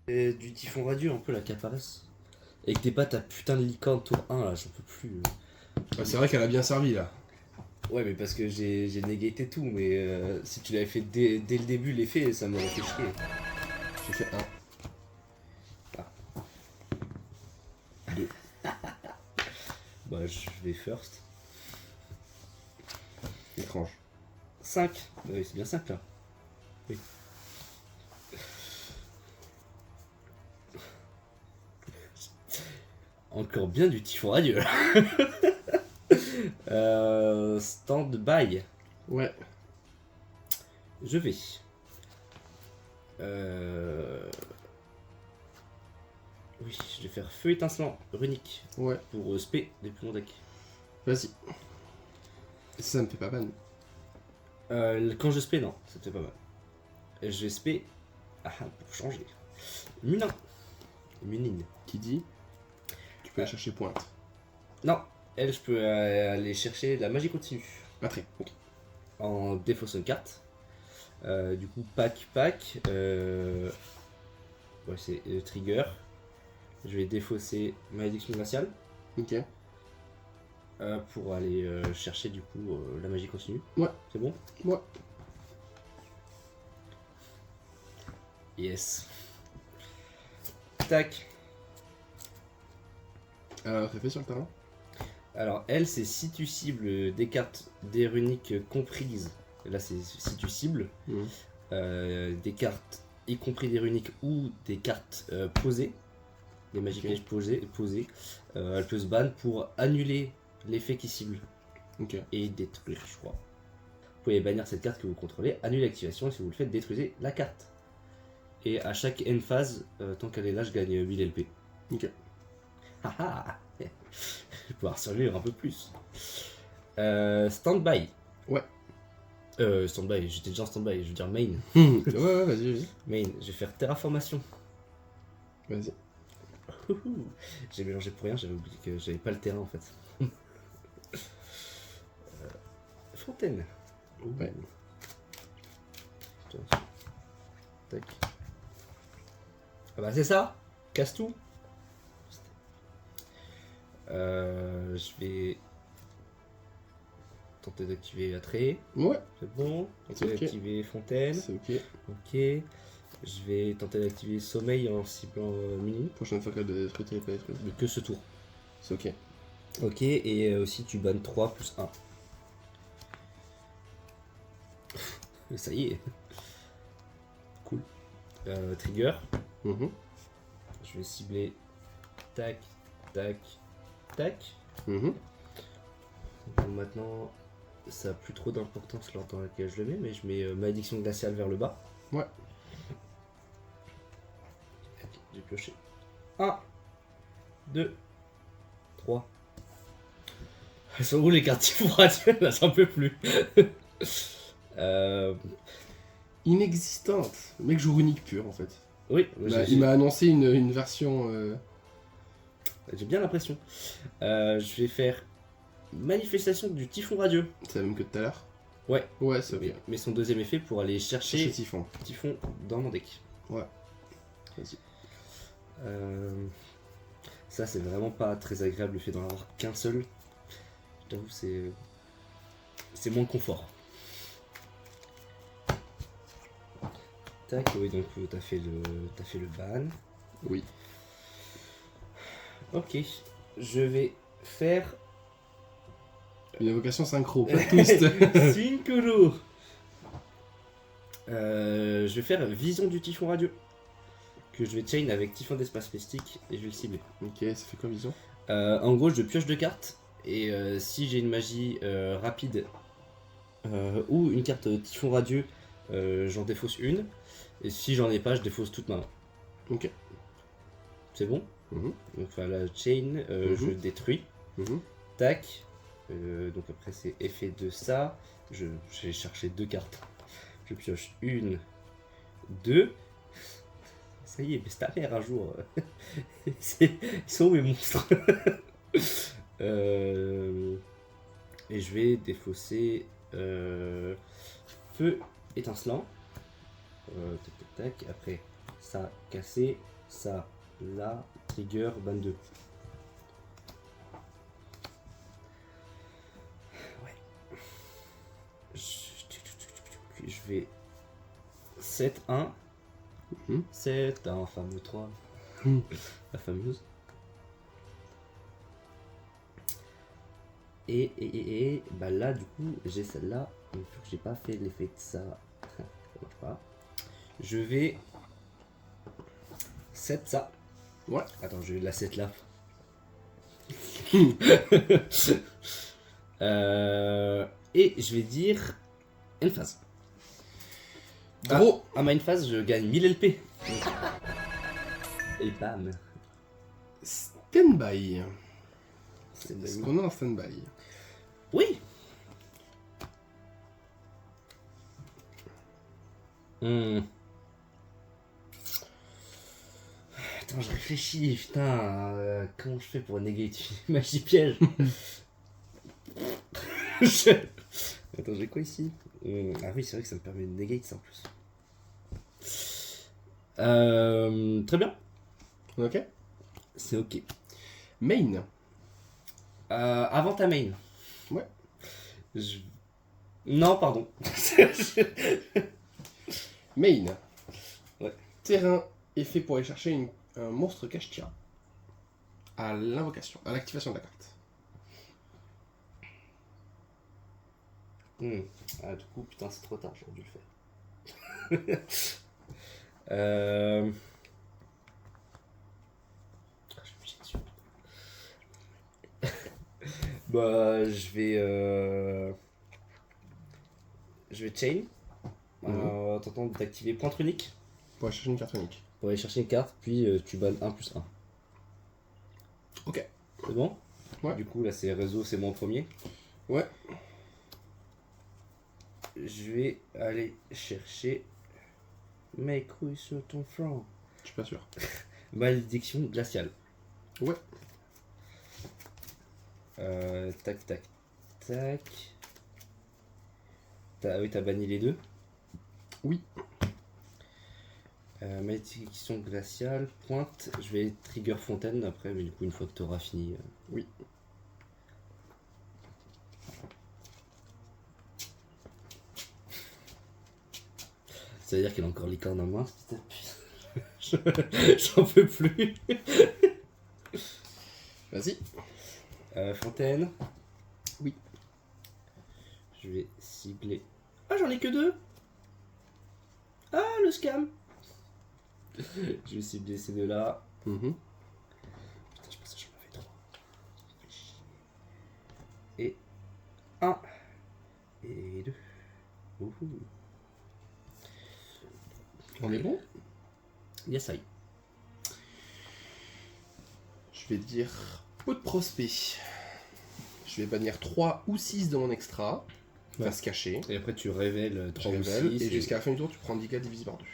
Et du typhon radieux un peu là qui apparaissent. Et que t'es pas ta putain de licorne tour 1 là, j'en peux plus. Ah, c'est vrai qu'elle a bien servi là. Ouais, mais parce que j'ai négaté tout, mais si tu l'avais fait dès le début, l'effet, ça m'aurait fait chier. J'ai fait 1. Ah. 2. Bah, je vais first. Étrange. 5. Oui, c'est bien 5 là. Oui. Encore bien du typhon radieux. Stand by. Ouais. Je vais. Oui, je vais faire feu étincelant, runique, Ouais. pour spé depuis mon deck. Vas-y. Ça me fait pas mal. Quand je spé, non, ça te fait pas mal. Je vais spé. Ah, pour changer. Munin. Munine. Qui dit tu peux aller chercher pointe. Non, elle, je peux aller chercher la magie continue. Pas très. Ok. En défaussant une carte. Du coup, pack. Ouais, c'est trigger. Je vais défausser malédiction glaciale Ok. pour aller chercher du coup la magie continue. Ouais. C'est bon? Ouais. Yes. Tac. Ça fait sur le terrain. Alors, elle, c'est si tu cibles des cartes des runiques comprises. Là, c'est si tu cibles Mhm. des cartes, y compris des runiques ou des cartes posées, des magic Ok. Mage posées, elle peut se ban pour annuler l'effet qui cible Ok. et détruire, je crois. Vous pouvez bannir cette carte que vous contrôlez, annuler l'activation, et si vous le faites, détruisez la carte. Et à chaque end phase, tant qu'elle est là, je gagne 1000 LP. Ok. Haha. Je vais pouvoir survivre un peu plus. Stand-by. Ouais. Stand-by, j'étais déjà en stand-by, je veux dire main. Ouais, vas-y. Main, je vais faire terraformation. Vas-y. J'ai mélangé pour rien, j'avais oublié que j'avais pas le terrain en fait. Fontaine. Ouais. Tiens. Tac. Ah bah c'est ça. Casse tout. Je vais tenter d'activer Attrait. Ouais. C'est bon. C'est Tenter ok. d'activer Fontaine. C'est ok. Ok. Je vais tenter d'activer Sommeil en ciblant Mini. Prochaine fois qu'elle doit détruire, t'es pas détruire. Mais que ce tour. C'est ok. Ok, et aussi tu bannes 3 plus 1. Ça y est. Cool. Trigger. Mhm. Je vais cibler. Tac, tac, tac. Mhm. Donc maintenant, ça a plus trop d'importance l'ordre dans laquelle je le mets, mais je mets malédiction glaciale vers le bas. Ouais. J'ai pioché. 1, 2, 3. Elles sont où les cartes typhon radieux? Là, j'en peux plus. Inexistante. Le mec joue runique pur en fait. Oui, Il m'a annoncé une version. j'ai bien l'impression. Je vais faire manifestation du typhon radieux. C'est la même que tout à l'heure. Ouais. Ouais, c'est ok. Mais son deuxième effet pour aller Chercher chercher Typhon. typhon dans mon deck. Ouais. Vas-y. Ça, c'est vraiment pas très agréable le fait d'en avoir qu'un seul. Je t'avoue, c'est moins confort. Tac, oui, donc t'as fait le ban. Oui. Ok, je vais faire Une invocation synchro, pas de twist. Syncolo. Je vais faire vision du typhon radieux. Que je vais chain avec typhon d'espace mystique et je vais le cibler. Ok, ça fait quoi vision? En gros, je pioche 2 cartes et si j'ai une magie rapide ou une carte typhon radieux, j'en défausse une. Et si j'en ai pas, je défausse toute ma main. Ok. C'est bon? Mhm. Donc voilà, chain, je détruis. Mhm. Tac. Donc après c'est effet de ça. J'ai cherché 2 cartes. Je pioche 1, 2. Ça y est, baisse ta mère un jour. Ils sont où mes monstres? Et je vais défausser feu étincelant. Tac, tac, tac. Après ça cassé. ça, là, trigger 22. Ouais. Je vais 7-1. Mhm. 7-1, fameux 3. Mhm. La fameuse. Et bah là du coup j'ai celle-là. Il faut que j'ai pas fait l'effet de ça. Ça marche pas. Je vais 7 ça. Ouais. Attends, je vais la 7 là. Et je vais dire une phase. Gros. À ma une phase, je gagne 1000 LP. Et bam. Stand-by. C'est Est-ce qu'on est en stand-by? Oui. Hmm. Attends, je réfléchis, putain, comment je fais pour négater magie piège? Attends, j'ai quoi ici? Ah oui, c'est vrai que ça me permet de negate ça en plus. Très bien, Ok. c'est ok. Main. Avant ta main. Ouais. Je- Non, pardon. Main. Ouais. Terrain est fait pour aller chercher un monstre cache-tira. À l'invocation, à l'activation de la carte. Ah, du coup, putain, c'est trop tard, j'aurais dû le faire. euh... Ah, je vais me chier dessus. Bah, je vais chain. En tentant d'activer point unique Pour aller chercher une carte unique. pour aller chercher une carte, puis tu bannes 1+1. Ok. C'est bon? Ouais. Du coup, là, c'est réseau, c'est mon premier. Ouais. Je vais aller chercher mes couilles sur ton front. Je suis pas sûr. Malédiction glaciale. Ouais. Tac, tac, tac. Oui, t'as banni les deux. Oui. Malédiction glaciale, pointe. Je vais trigger fontaine après, mais du coup, une fois que t'auras fini. Oui. Ça veut dire qu'il a encore licorne en main. Putain, j'en peux plus. Vas-y. Fontaine. Oui. Je vais cibler. Ah, j'en ai que deux. Ah, le scam. Je vais cibler ces deux-là. Mhm. Putain, je pensais que j'en avais trois. Et un. Et deux. Ouhou. On est bon? Yes, I. Je vais dire pot de prospect. Je vais bannir 3 ou 6 de mon extra. Ouais. Va se cacher. Et après, tu révèles 3 Je ou révèle, 6. et jusqu'à la fin du tour, tu prends 10 divisé par 2.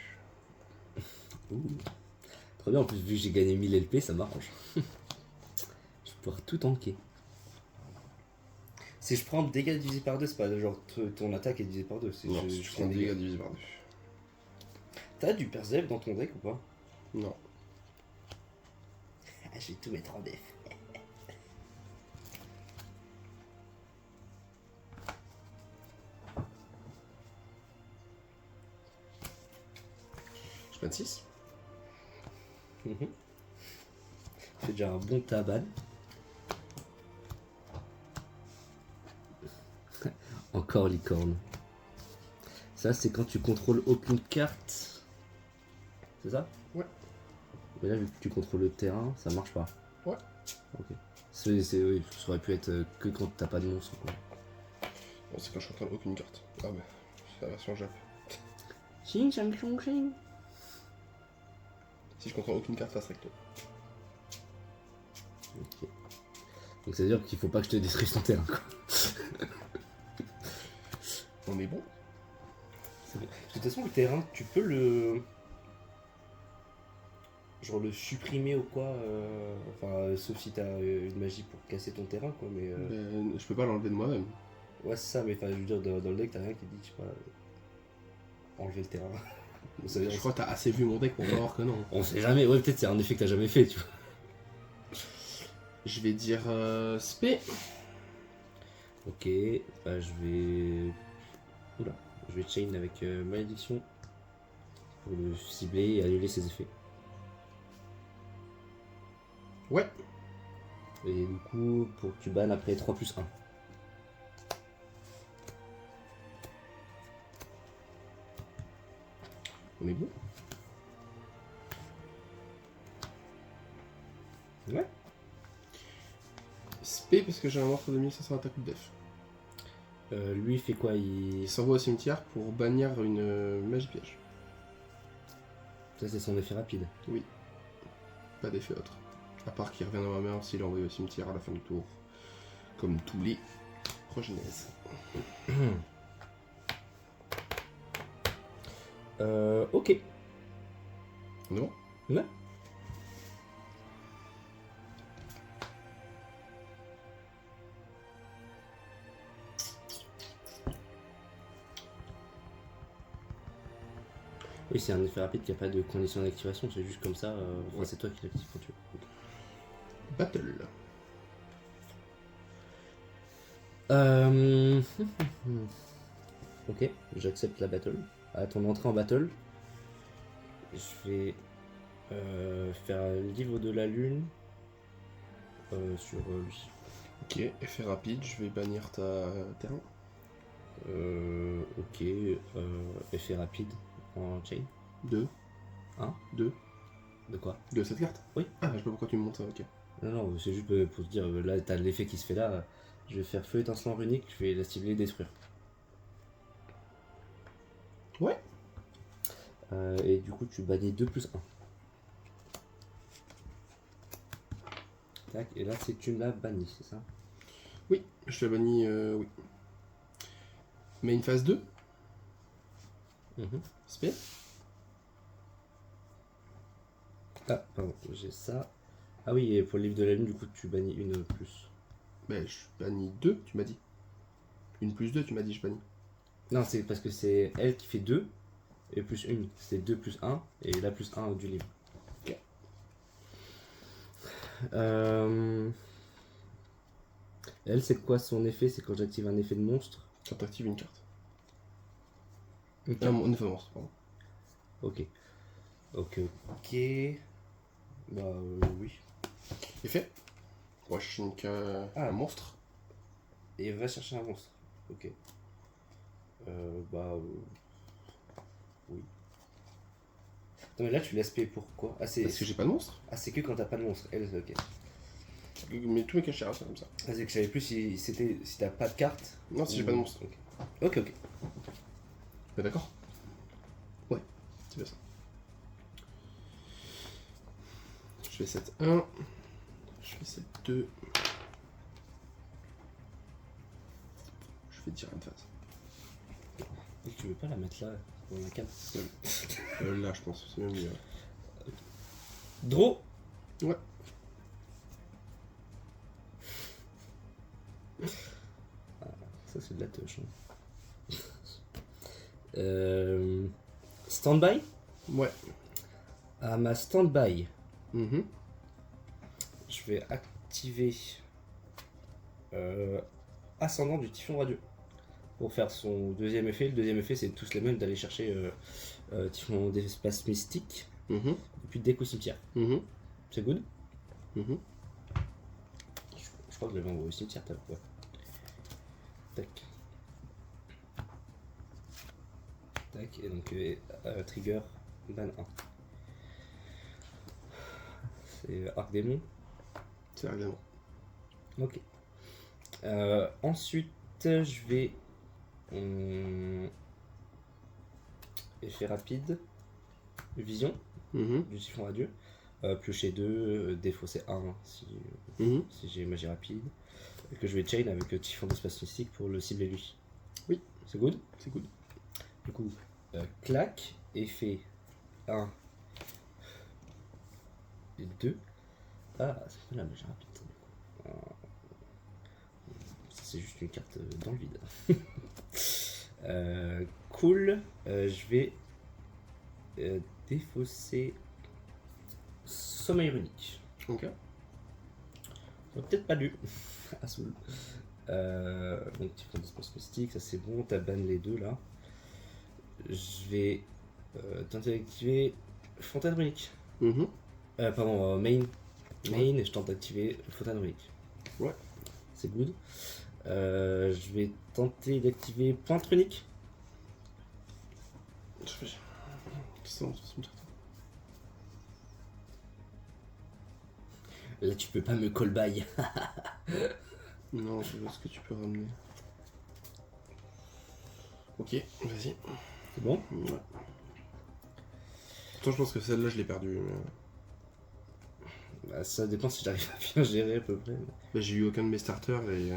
Très bien, en plus, vu que j'ai gagné 1000 LP, ça m'arrange. Je vais pouvoir tout tanker. Si je prends dégâts divisé par 2, c'est pas genre ton attaque est divisée par 2. Non, si tu prends 10 divisé par 2. T'as du Perzev dans ton deck ou pas? Non. Ah, je vais tout mettre en def. Je banne 6. Fais déjà un bon taban. Encore licorne. Ça, c'est quand tu contrôles aucune carte. C'est ça? Ouais. Mais là, vu que tu contrôles le terrain, ça marche pas. Ouais. Ok. Oui, ça aurait pu être que quand t'as pas de monstre, quoi. Bon, c'est quand je contrôle aucune carte. Ah bah, c'est la version Jap. Ching, chang, chong, ching. Si je contrôle aucune carte face recto. Ok. Donc ça veut dire qu'il faut pas que je te détruise ton terrain, quoi. On est bon. C'est bon. De toute façon, le terrain, tu peux le. Genre le supprimer ou quoi. Enfin, sauf si t'as une magie pour casser ton terrain, quoi. Mais. Ben, je peux pas l'enlever de moi-même. Ouais, c'est ça, mais enfin, je veux dire, dans le deck, t'as rien qui dit, je sais pas. Enlever le terrain. Je crois que t'as assez vu mon deck pour voir que non. On sait jamais, ouais, peut-être c'est un effet que t'as jamais fait, tu vois. Je vais dire spé. Ok, bah je vais. Oula, je vais chain avec malédiction pour le cibler et annuler ses effets. Ouais. Et du coup, pour que tu bannes après 3+1. On est bon. Ouais. Spé parce que j'ai un monstre de 1500 attaque ou def. Lui, il fait quoi? Il s'envoie au cimetière pour bannir une mage piège. Ça, c'est son effet rapide. Oui. Pas d'effet autre. À part qu'il revient dans ma main s'il est envoyé au cimetière à la fin du tour. Comme tous les progénèses. Ok. On est bon? Ouais. Oui, c'est un effet rapide qui n'a pas de condition d'activation, c'est juste comme ça. Enfin, Ouais. c'est toi qui l'actives quand tu veux. Ok. Battle. Euh... ok, j'accepte la battle. À ton entrée en battle, je vais faire un livre de la lune sur lui. Ok, effet rapide, je vais bannir ta terrain. Ok, effet rapide en chain. 2. Hein 2. De quoi? De cette carte? Oui. Ah, je sais pas pourquoi tu me montres ça, ok. Non, non, c'est juste pour te dire, là t'as l'effet qui se fait là. Je vais faire feu étincelant runique, je vais la cibler et détruire. Ouais. Et du coup, tu bannis 2+1. Tac, et là, c'est tu l'as banni, c'est ça? Oui, je l'ai banni, oui. Main phase 2. Mhm. Spé. Ah, pardon, j'ai ça. Ah oui, et pour le livre de la lune, du coup, tu bannis une plus. Ben, je bannis 2, tu m'as dit. Une plus 2, tu m'as dit, je bannis. Non, c'est parce que c'est elle qui fait 2, et plus une. C'est 2+1, et la plus 1 du livre. Ok. Elle, c'est quoi son effet? C'est quand j'active un effet de monstre. Quand t'actives une carte. Ok. Mon effet monstre, pardon. Ok. Ok, ok. Bah, oui. Effet. Pour chercher un monstre. Et va chercher un monstre. Ok. Bah, oui. Non, mais là, tu laisses payer pourquoi? Ah, Parce que j'ai pas de monstre. ah, c'est que quand t'as pas de monstre. Elle, ok. Mais tous mes cachets, c'est comme ça. Ah, c'est que je savais plus si t'as pas de carte. Non, si j'ai pas de monstre. Ok, ok. Ok. Bah, d'accord. Ouais, c'est bien ça. Je fais 7-1. Je fais 7-2. Je fais dire une phase. Et tu veux pas la mettre là, dans la carte? Là, je pense, c'est même mieux. Draw. Ouais. Ça, c'est de la touche. Stand-by. Ouais. À ma stand-by, Mhm. je vais activer Ascendant du Typhon Radieux pour faire son deuxième effet. Le deuxième effet, c'est tous les mêmes d'aller chercher Typhon d'espace mystique Mhm. et puis deck au cimetière. Mhm. C'est good? Mhm. Je crois que je l'avais envoyé au cimetière, t'as ouais. Tac. Tac, et donc trigger ban 1. C'est Arc Démon. C'est évidemment. Ok. Ensuite, je vais. Effet rapide. Vision Mhm. du Typhon Radieux. Piocher 2, défausser 1 si, Mhm. si j'ai magie rapide. Et que je vais chain avec Typhon d'espace mystique pour le cibler lui. Oui. C'est good? C'est good. Du coup, clac, effet 1 et 2. Ah, c'est pas la magie rapide. Ça, c'est juste une carte dans le vide. Cool. Je vais défausser sommeil runique. Ok. J'aurais peut-être pas lu. Ah, Soul. Donc tu prends dispense mystique, ça c'est bon, t'as ban les deux là. Je vais tenter d'activer fontaine runique. Mhm. Pardon, main. Main et je tente d'activer fontaine runique. Ouais. C'est good. Je vais tenter d'activer pointe runique. Je fais. Ça, ça me tire. Là tu peux pas me call by. Non, je vois ce que tu peux ramener. Ok, vas-y. C'est bon? Ouais. Pourtant, je pense que celle-là, je l'ai perdue. Bah, ça dépend si j'arrive à bien gérer à peu près. Bah, j'ai eu aucun de mes starters et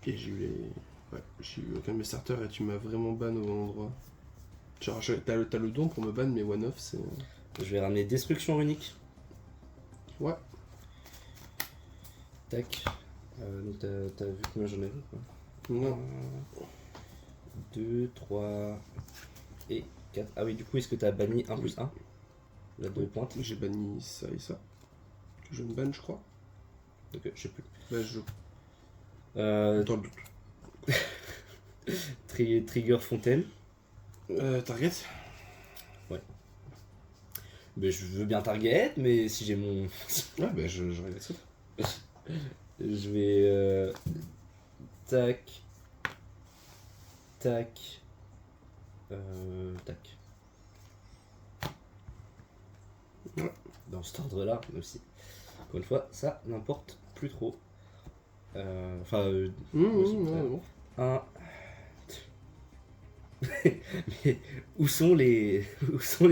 j'ai eu les. Ouais, j'ai eu aucun de mes starters et tu m'as vraiment ban au bon endroit. Genre, t'as le don pour me ban, mais one-off, c'est. Je vais ramener destruction runique. Ouais. Tac. Donc t'as vu combien j'en avais quoi? Non. 2, 3 et 4. Ah oui, du coup, est-ce que t'as banni 1 plus 1? La 2 pointes. J'ai banni ça et ça. Je me banne, je crois. Ok, je sais plus. Bah, je. Euh, Dans le doute. Trigger fontaine. Target. Mais je veux bien target, mais si j'ai mon. Ouais, bah, je regarde ça. Je vais. Tac. Tac. Tac. Ouais. Dans cet ordre-là, même si. Encore une fois, ça n'importe plus trop. Enfin. Ouais, bon. 1. Mais où sont les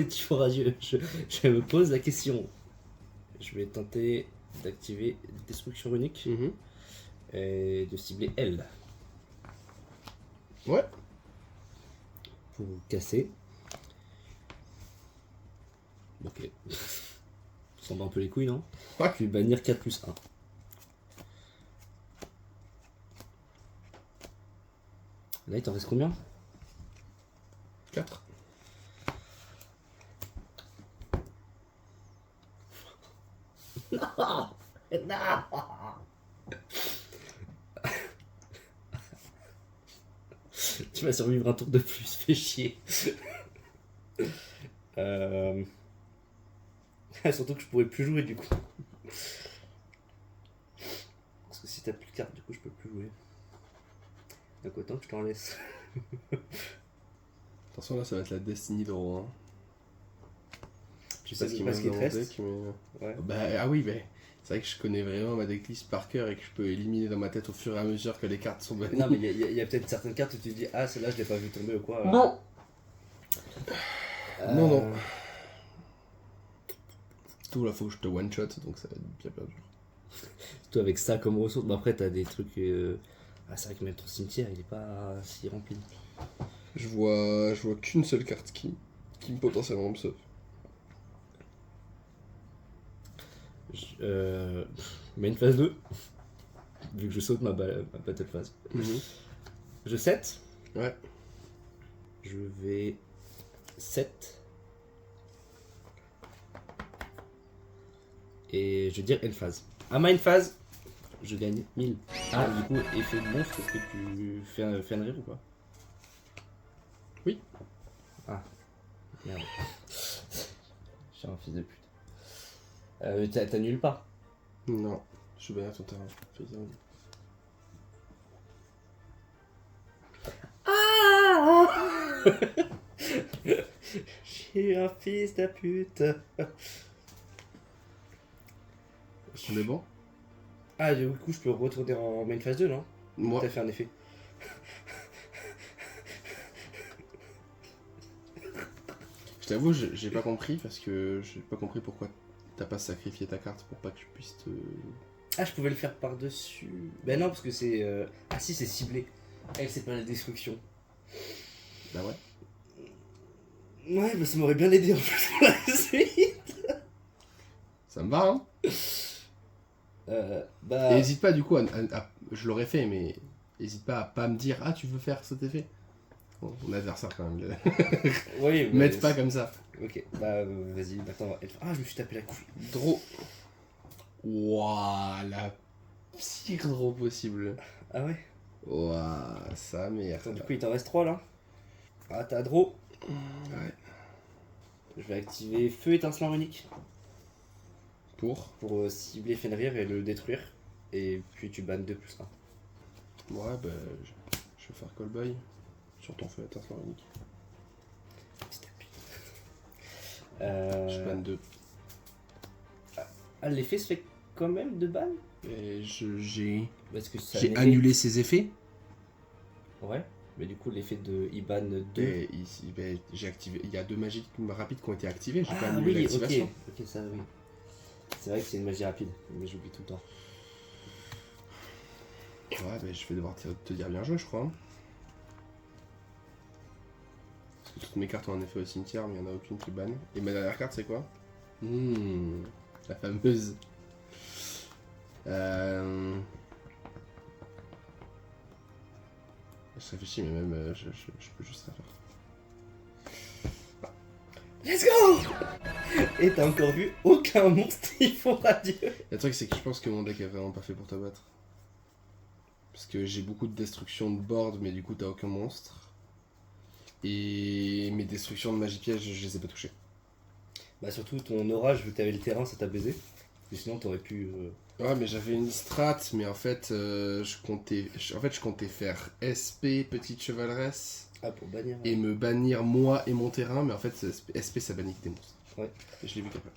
typhons radieux? Je me pose la question. Je vais tenter d'activer destruction runique Mhm. et de cibler elle Ouais. pour casser. Ok. Ça s'en bat un peu les couilles, non? Ouais. Puis bannir 4 plus 1. Là, il t'en reste combien? 4. Non. Tu vas survivre un tour de plus, fais chier. Surtout que je pourrais plus jouer du coup. Parce que si t'as plus de cartes, du coup je peux plus jouer. Donc autant que je t'en laisse. Attention, là, ça va être la Destiny Draw. Hein. Tu sais sais ce qui pas me ce qu'il te reste. deck, mais. Ouais. Bah, ah oui, mais c'est vrai que je connais vraiment ma decklist par cœur et que je peux éliminer dans ma tête au fur et à mesure que les cartes sont bannies. Non mais il y a peut-être certaines cartes où tu te dis ah celle-là je l'ai pas vu tomber ou quoi. Non. Non. Tout là, faut que je te one-shot, donc ça va être bien perdu. Surtout avec ça comme ressource. Bah, après t'as des trucs. Ah c'est vrai que même ton cimetière il est pas si rempli. Je vois qu'une seule carte qui me potentiellement me sauve. Mais une phase 2. Vu que je saute ma battle phase. Je 7. Ouais. Je vais 7. Et je vais dire end phase. À ma end phase, je gagne 1000. Ah, du coup, effet de monstre, est-ce que tu fais un rire ou pas? Oui. Ah, merde. Je suis un fils de pute. T'annules pas? Non. Je vais à ton terrain. Fais ça. Ah je suis un fils de pute. On est bon? Ah, du coup, je peux retourner en main phase 2, non? Moi. T'as fait un effet. Je t'avoue, j'ai pas compris parce que j'ai pas compris pourquoi t'as pas sacrifié ta carte pour pas que je puisse te. Ah, je pouvais le faire par-dessus. Ben non, parce que c'est. Ah, si, c'est ciblé. Elle, c'est pas la destruction. Bah ouais. Ouais, bah ça m'aurait bien aidé en plus pour la suite. Ça me va, hein? Bah. Et hésite pas du coup je l'aurais fait, mais hésite pas à pas me dire ah tu veux faire cet effet. Bon, mon adversaire quand même. Oui, M'aide pas comme ça. Ok, bah vas-y, maintenant on va... Ah, je me suis tapé la couille. Draw. Wouah, la pire draw possible. Ah ouais? Wouah, sa mère. Attends, du coup, il t'en reste 3 là. Ah, t'as draw. Ouais. Je vais activer feu étincelant unique Pour pour cibler Fenrir et le détruire. Et puis tu bannes 2 plus 1. Ouais, bah, je vais faire callboy sur ton feu étincelant unique. Petit tapis. Je banne 2. Ah, l'effet se fait quand même de ban? Et j'ai Parce que ça annulé ses effets. Ouais, mais du coup, l'effet de Iban 2. Et ici, ben, j'ai activé. Il y a 2 magies rapides qui ont été activées. J'ai pas Ah annulé oui, l'activation. ok, ça oui. C'est vrai que c'est une magie rapide, mais j'oublie tout le temps. Ouais, ben, je vais devoir te dire bien joué, je crois. Hein. Parce que toutes mes cartes ont un effet au cimetière, mais il n'y en a aucune qui banne. Et ma dernière carte, c'est quoi? La fameuse. Je réfléchis, mais même je peux juste la faire. Let's go! Et t'as encore vu aucun monstre, ils font radieux. Le truc, c'est que je pense que mon deck est vraiment pas fait pour te battre. Parce que j'ai beaucoup de destruction de board, mais du coup, t'as aucun monstre. Et mes destructions de magie piège, je les ai pas touchées. Bah, surtout ton orage, vu que t'avais le terrain, ça t'a baisé. Mais sinon, t'aurais pu. Ouais, mais j'avais une strat, mais en fait, je comptais faire SP, petite chevaleresse, Ah, pour bannir. et me bannir moi et mon terrain, mais en fait, SP ça bannit que des monstres. Ouais. Et je l'ai vu qu'après.